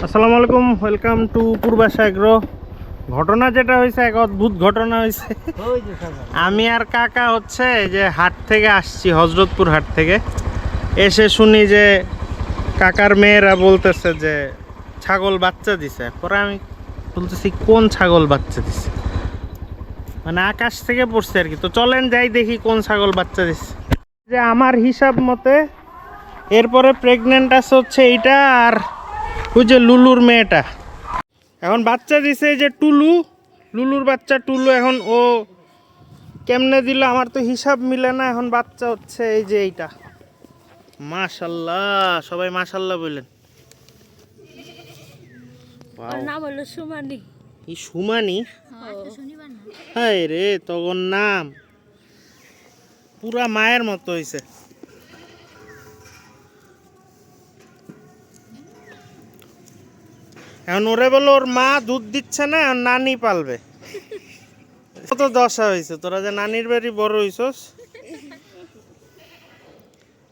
আসসালামু আলাইকুম, welcome to Purbasha agro. ঘটনা যেটা হয়েছে, এক অদ্ভুত ঘটনা হয়েছে। আমি আর কাকা হচ্ছে যে হাট থেকে আসছি, হজরতপুর হাট থেকে এসে শুনি যে কাকার মেয়েরা বলতেছে যে ছাগল বাচ্চা দিছে। পরে আমি বলতেছি কোন ছাগল বাচ্চা দিছে, মানে আকাশ থেকে পড়ছে আর কি। তো চলেন যাই দেখি কোন ছাগল বাচ্চা দিছে। যে আমার হিসাব মতে এরপরে প্রেগনেন্ট আছে হচ্ছে এইটা, আর ওই যে লুলুর মেয়েটা এখন বাচ্চা দিছে। যে টুলু, লুলুর বাচ্চা টুলু। এখন ও কেমনে দিল আমার তো হিসাব মিলে না। এখন বাচ্চা হচ্ছে এই যে এইটা। মাশাল্লাহ, সবাই মাশাল্লাহ বললেন। নাম হলো সুমানি। এই সুমানি? হায় রে, তখন নাম পুরা মায়ের মতো হয়েছে। এখন ওরে বলে ওর মা দুধ দিচ্ছে না, এখন নানি পালবে। কত দশা হয়েছে, তোরা যে নানির বাড়ি বড় হইছস।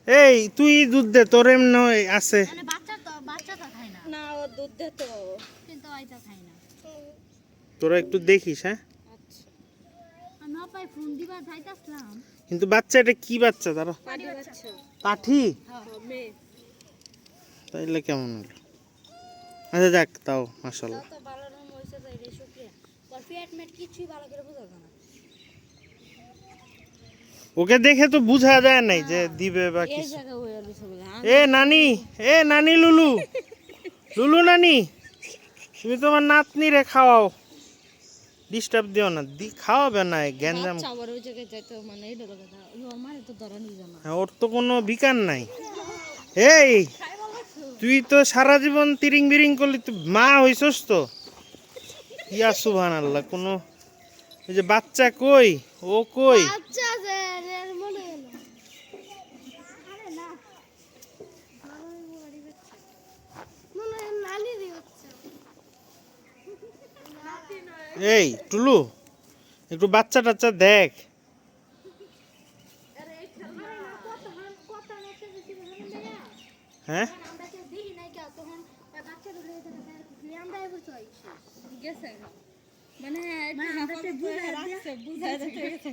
এই তুই দুধ দে, তোর এমনি আছে। না, ও দুধ দে তো, কিন্তু আইতা খাই না। তোরা একটু দেখিস। হ্যাঁ, আমি অপাই ফোন দিবা যাইতাছলাম। কিন্তু বাচ্চা এটা কি বাচ্চা? তারা পাটি বাচ্চা। পাঠি? হ্যাঁ, মেয়ে। তাইলে কেমন হলো? আচ্ছা যাক, তাও মাশাআল্লাহ। তো ভালো নাম হইছে, তাই রে শুকরিয়া। তোর পেট মেট কিছুই ভালো করে বুঝা যায় না। ওকে দেখে তো বোঝা যায় নাই যে দিবে বা এই কিছু। জায়গা হইয়া দিছে বলে। এ নানি, এ নানি লুলু, লুলু নানি, তুমি তোমার নাতনি রে খাওয়াও, ডিস্টার্ব দিও না। খাওয়াবে না, গ্যাঞ্জাম। বাচ্চা আবার ওই জায়গায় যাইতে মানে এইটা কথা। ওর মারে তো ধরা নিয়ে জানা। হ্যাঁ, ওর তো কোনো বিকার নাই। এই তুই তো সারা জীবন তিরিং বিরিং করলি, তুই মা হইছস তো। ইয়া সুবহানাল্লাহ। কোনো এই যে বাচ্চা কই, ও কই? আচ্ছা যে এর মনে হলো। আরে না, মনে হয় নানি দি হচ্ছে। নাতি নয়। এই টুলু, একটু বাচ্চা টাচ্চা দেখ। আরে এই খেলনা কত নেছে দিছি বলেন ভাইয়া। হ্যাঁ, আমরা তো দেখি নাই কেউ তখন বাচ্চাটা লয়ে যেতে আমরা এবার তো আইছি গেছে মানে আমরা তো বুঝায় রাখছে বুঝায় রাখতে গেছে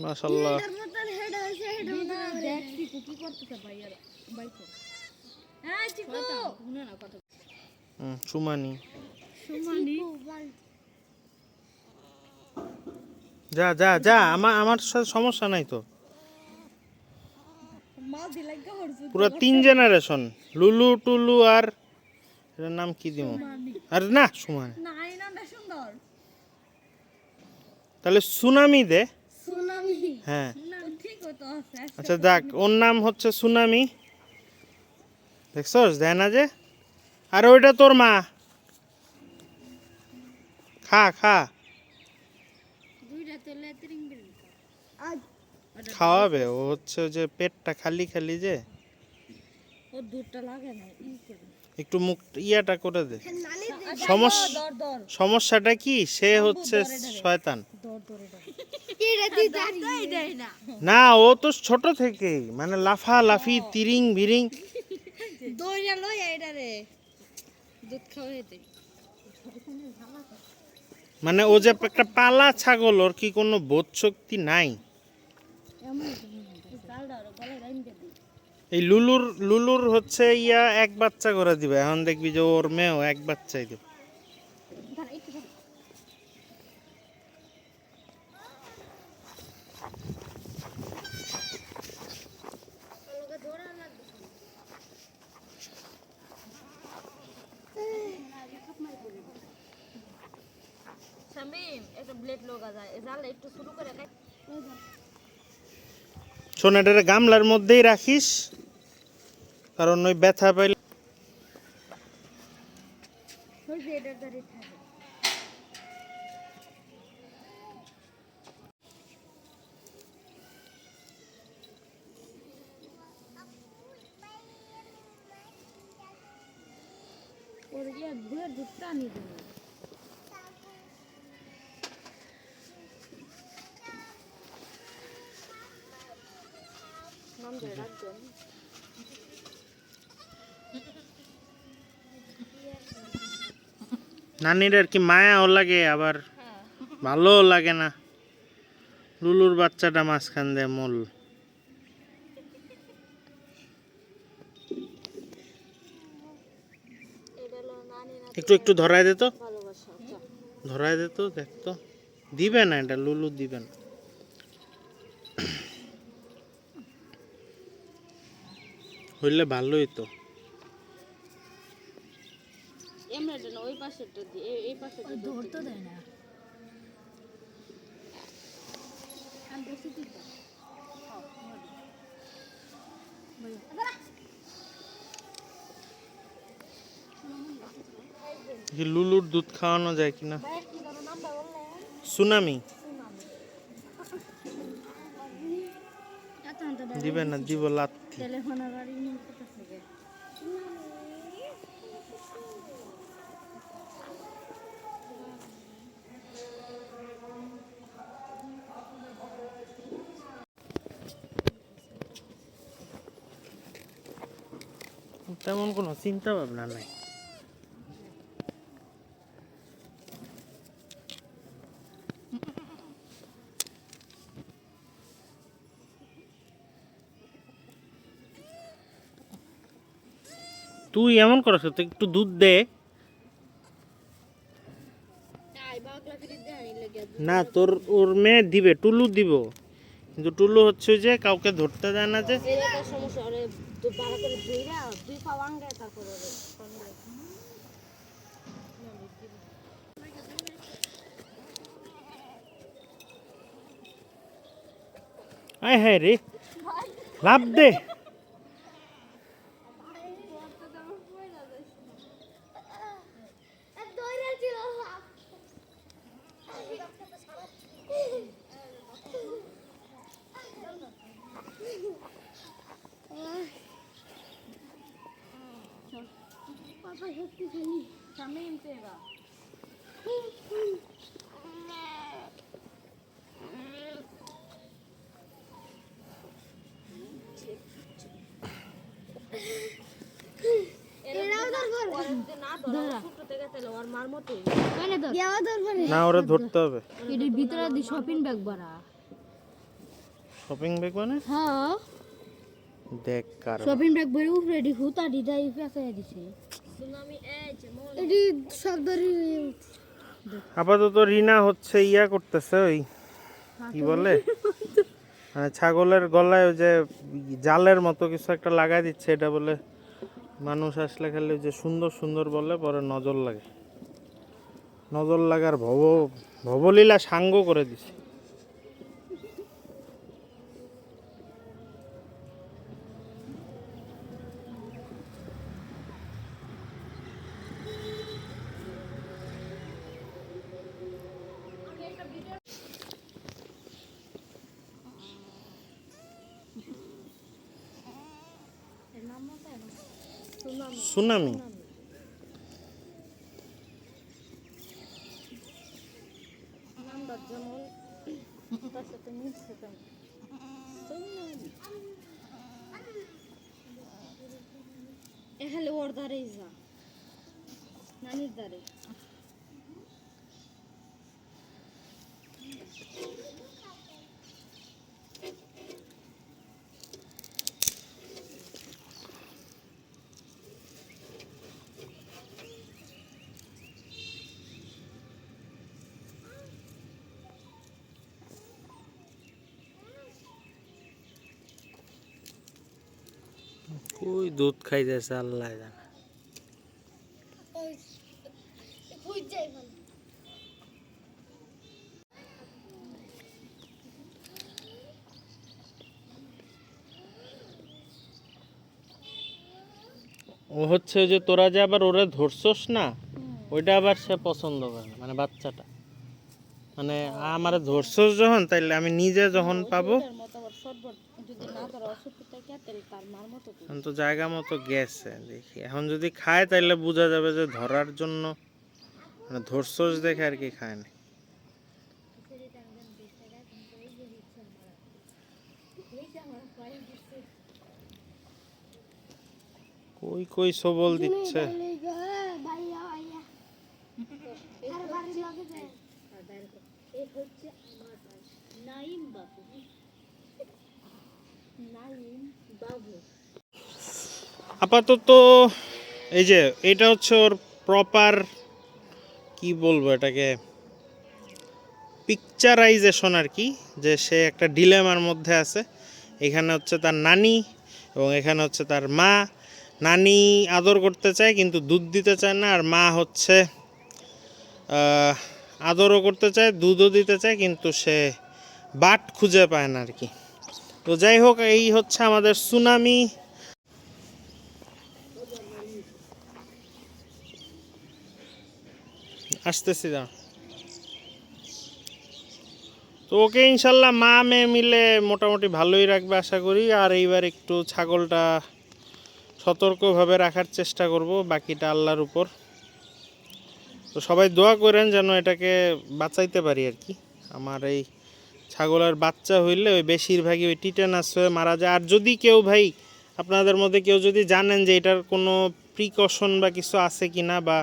মাশাআল্লাহ। এটার মতন হেড হইছে হেড মতন দেখছি কি করতেছে ভাইয়ারা বাইকো। হ্যাঁ চিকু শুনে না কথা। সুমানি, সুমানি যা যা যা, আমার সাথে সমস্যা নাই তো। মা দিলাগা হরছে পুরো 3 জেনারেশন, লুলু টুলু আর এর নাম কি দিমু? আরে না, সুমানি। না এই নামটা সুন্দর। তাহলে সুনামি দে। সুনামি? হ্যাঁ ঠিক হতো আছে। আচ্ছা যাক, ওর নাম হচ্ছে সুনামি। দেখছস, দেয় না যে। আর ওইটা তোর মা, খা খা, দুইটা তেলে তিরিং বিরিং আজ খাওয়াবে। ও হচ্ছে যে পেটটা খালি খালি যে, ও দুধটা লাগে না ই করে একটু মুখ ইয়াটা করে দে। নানি সমস্যা দর দর সমস্যাটা কি, সে হচ্ছে শয়তান। দর দর এটা দি দাঁড়াই দেয় না। না, ও তো ছোট থেকেই মানে লাফা লাফি তিরিং বিরিং। দইরা লই এটা রে দুধ খাওয়াই দে। মানে ও যে একটা পালা ছাগল, ওর কি কোনো বোধ শক্তি নাই? এমন চালটা আর গলায় রাইন দে। এই লুলুর হচ্ছে ইয়া এক বাচ্চা করে দিবে। এখন দেখবি যে ওর মেয়েও এক বাচ্চাই দিবে। দাঁড়া একটু দাঁড়া। ওকে ধরা লাগবে। শামিম একটা ব্লেড লগা যায় এ জালে একটু শুরু করে কাট। শোন, এটারে গামলার মধ্যেই রাখিস, কারণ ওই ব্যথা পাইলে। ওই যে এটার দাঁড়িয়ে থাকে। ওর গিয়ে দুধের দুধটা নিয়ে দেবো। নাম ধরে রাখবেন। নানির আর কি মায়াও লাগে আবার ভালোও লাগে না। লুলুর বাচ্চাটা মাঝখান দিয়ে মূল। একটু একটু ধরায় দে তো, ধরায় দে তো, দেখ তো। দিবে না, এটা লুলু দিবে না। হইলে ভালোই তো। ওই পাশেরটা দিয়ে এই পাশেরটা ধরতে দেয় না। লুলুর দুধ খাওয়ানো যায় কিনা। সুনামি দিবে না, দিব লাথি। তেমন কোনো চিন্তা ভাবনা নাই। তুই এমন করছ, তুই একটু দুধ দে না। তোর ওর মেয়ে দিবে, টুলু দিব, কিন্তু টুলু হচ্ছে যে কাউকে ধরতে দেয় না। যে আয় হ্যাঁ রে, লাভ দে। না, ওরা ধরতে হবে। এটার ভিতরে দি শপিং ব্যাগ ভরা। শপিং ব্যাগ মানে? হ্যাঁ, দেখ কার শপিং ব্যাগ ভরে উপরে দি হুতা দিদাই ফেসাই দিছে। সুনামি এডি শব্দরি। আপাতত রিনা হচ্ছে ইয়া করতেছে, ওই কি বলে, মানে ছাগলের গলায় ওই যে জালের মতো কিছু একটা লাগাই দিচ্ছে। এটা বলে মানুষ আসলে খালি যে সুন্দর সুন্দর বলে, পরে নজর লাগে। নজর লাগার ভবলীলা সাঙ্গ করে দিছে। সুনামি নাম্বার যেমন তার সাথে মিলছে তেমন। এখানে ওর দ্বারে যা, নানির দ্বারে। কই দুধ খাইতেছে আল্লাহ জানে। ও হচ্ছে যে তোরা যে আবার ওরে ধরছস না, ওইটা আবার সে পছন্দ করে না, মানে বাচ্চাটা। মানে আমারে ধরছস যখন, তাইলে আমি নিজে যখন পাবো। এখন তো জায়গা মতো গেছে, দেখি এখন যদি খায় তাইলে বোঝা যাবে যে ধরার জন্য, মানে ধরছস দেখে আর কি খায় না। কই কই সবল দিচ্ছে। আপাতত এই যে এটা হচ্ছে ওর প্রপার, কি বলবো এটাকে, পিকচারাইজেশন আর কি, যে সে একটা ডিলেমার মধ্যে আছে। এখানে হচ্ছে তার নানি এবং এখানে হচ্ছে তার মা। নানি আদর করতে চায় কিন্তু দুধ দিতে চায় না, আর মা হচ্ছে আদরও করতে চায়, দুধও দিতে চায়, কিন্তু সে বাট খুঁজে পায় না আর কি। তো যাই হোক, এই হচ্ছে আমাদের সুনামি। আসতেছি না। তো ওকে ইনশাল্লাহ মা মেয়ে মিলে মোটামুটি ভালোই রাখবে আশা করি। আর এইবার একটু ছাগলটা সতর্কভাবে রাখার চেষ্টা করব, বাকিটা আল্লাহর উপর। তো সবাই দোয়া করেন যেন এটাকে বাঁচাইতে পারি আর কি। আমার এই ছাগলের বাচ্চা হইলে ওই বেশিরভাগই ওই টিটেনাস হয়ে মারা যায়। আর যদি কেউ ভাই আপনাদের মধ্যে কেউ যদি জানেন যে এটার কোনো প্রিকশন বা কিছু আছে কি না, বা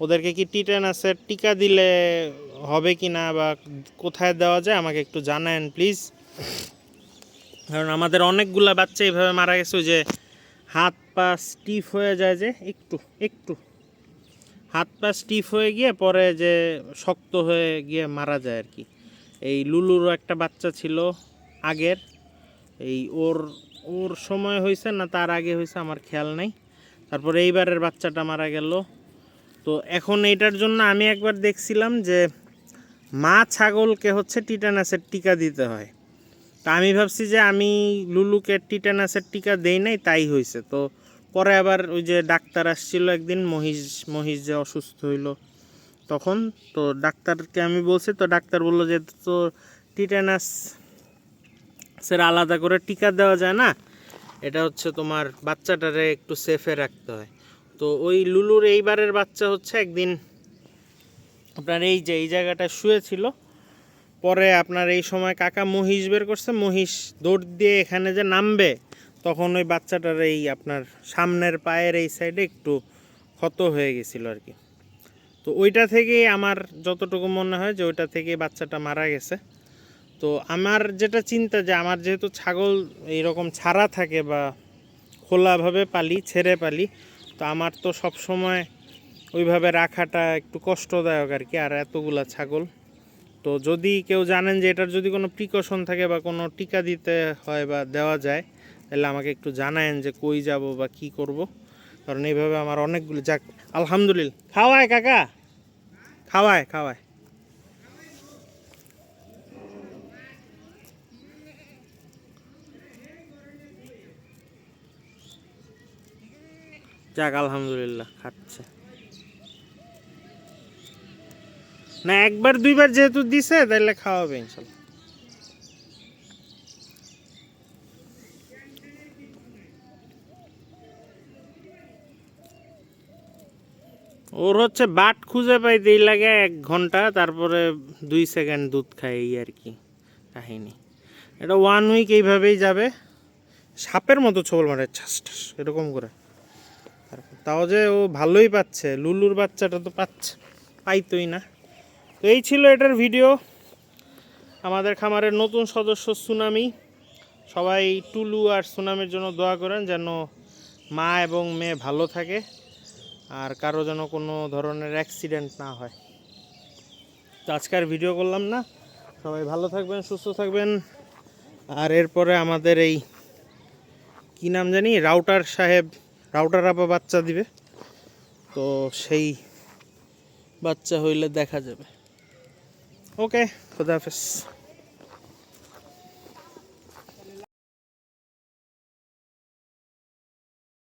ওদেরকে কি টিটেনাসের টিকা দিলে হবে কি না, বা কোথায় দেওয়া যায়, আমাকে একটু জানান প্লিজ। কারণ আমাদের অনেকগুলা বাচ্চা এইভাবে মারা গেছে, যে হাত পা স্টিফ হয়ে যায়, যে একটু একটু হাত পা স্টিফ হয়ে গিয়ে পরে যে শক্ত হয়ে গিয়ে মারা যায় আর কি। এই লুলুরও একটা বাচ্চা ছিল আগের, এই ওর ওর সময় হয়েছে না তার আগে হয়েছে আমার খেয়াল নাই। তারপরে এইবারের বাচ্চাটা মারা গেল। তো এখন এইটার জন্য আমি একবার দেখছিলাম যে মা ছাগলকে হচ্ছে টিটানাসের টিকা দিতে হয়। তা আমি ভাবছি যে আমি লুলুকে টিটানাসের টিকা দেই নাই, তাই হয়েছে। তো পরে আবার ওই যে ডাক্তার আসছিল একদিন, মহিষ যে অসুস্থ হইলো তখন, তো ডাক্তারকে আমি বলছি, তো ডাক্তার বললো যে তো টিটানাসের আলাদা করে টিকা দেওয়া যায় না, এটা হচ্ছে তোমার বাচ্চাটারে একটু সেফে রাখতে হয়। তো ওই লুলুর এইবারের বাচ্চা হচ্ছে একদিন আপনার এই যে এই জায়গাটা শুয়েছিল, পরে আপনার এই সময় কাকা মহিষ বের করছে, মহিষ দৌড় দিয়ে এখানে যে নামবে, তখন ওই বাচ্চাটার এই আপনার সামনের পায়ের এই সাইডে একটু ক্ষত হয়ে গেছিলো আর কি। তো ওইটা থেকেই আমার যতটুকু মনে হয় যে ওইটা থেকেই বাচ্চাটা মারা গেছে। তো আমার যেটা চিন্তা, যে আমার যেহেতু ছাগল এইরকম ছাড়া থাকে বা খোলাভাবে পালি, ছেড়ে পালি, তো আমার তো সব সময় ওইভাবে রাখাটা একটু কষ্টদায়ক আর কি। আর এতগুলা ছাগল, তো যদি কেউ জানেন যে এটার যদি কোনো প্রিকশন থাকে বা কোনো টিকা দিতে হয় বা দেওয়া যায়, তাহলে আমাকে একটু জানায়েন যে কই যাব বা কি করব। কারণ এইভাবে আমার অনেকগুলো, যাক আলহামদুলিল্লাহ। খাওয়ায় কাকা, খাওয়ায় খাওয়ায়। যাক আলহামদুলিল্লাহ খাচ্ছে। না একবার দুইবার যেহেতু দিছে তাহলে খাওয়াবে ইনশাল্লাহ। ওর হচ্ছে বাট খুঁজে পাইতেই লাগে 1 ঘন্টা, তারপরে 2 সেকেন্ড দুধ খায়, এই আর কি কাহিনী। এটা 1 উইক এইভাবেই যাবে, সাপের মতো ছোবল মারে ঠাস ঠাস এরকম করে। তাও যে ও ভালোই পাচ্ছে, লুলুর বাচ্চাটা তো পাইতোই না। তো এই ছিল এটার ভিডিও। আমাদের খামারের নতুন সদস্য সুনামি, সবাই টুলু আর সুনামির জন্য দোয়া করেন যেন মা এবং মেয়ে ভালো থাকে, আর কারো যেন কোনো ধরনের অ্যাক্সিডেন্ট না হয়। তো আজকে আর ভিডিও করলাম না, সবাই ভালো থাকবেন, সুস্থ থাকবেন। আর এরপরে আমাদের এই কি নাম জানি, রাউটার আপা বাচ্চা দিবে, তো সেই বাচ্চা হইলে দেখা যাবে। ওকে, খোদা হাফেজ।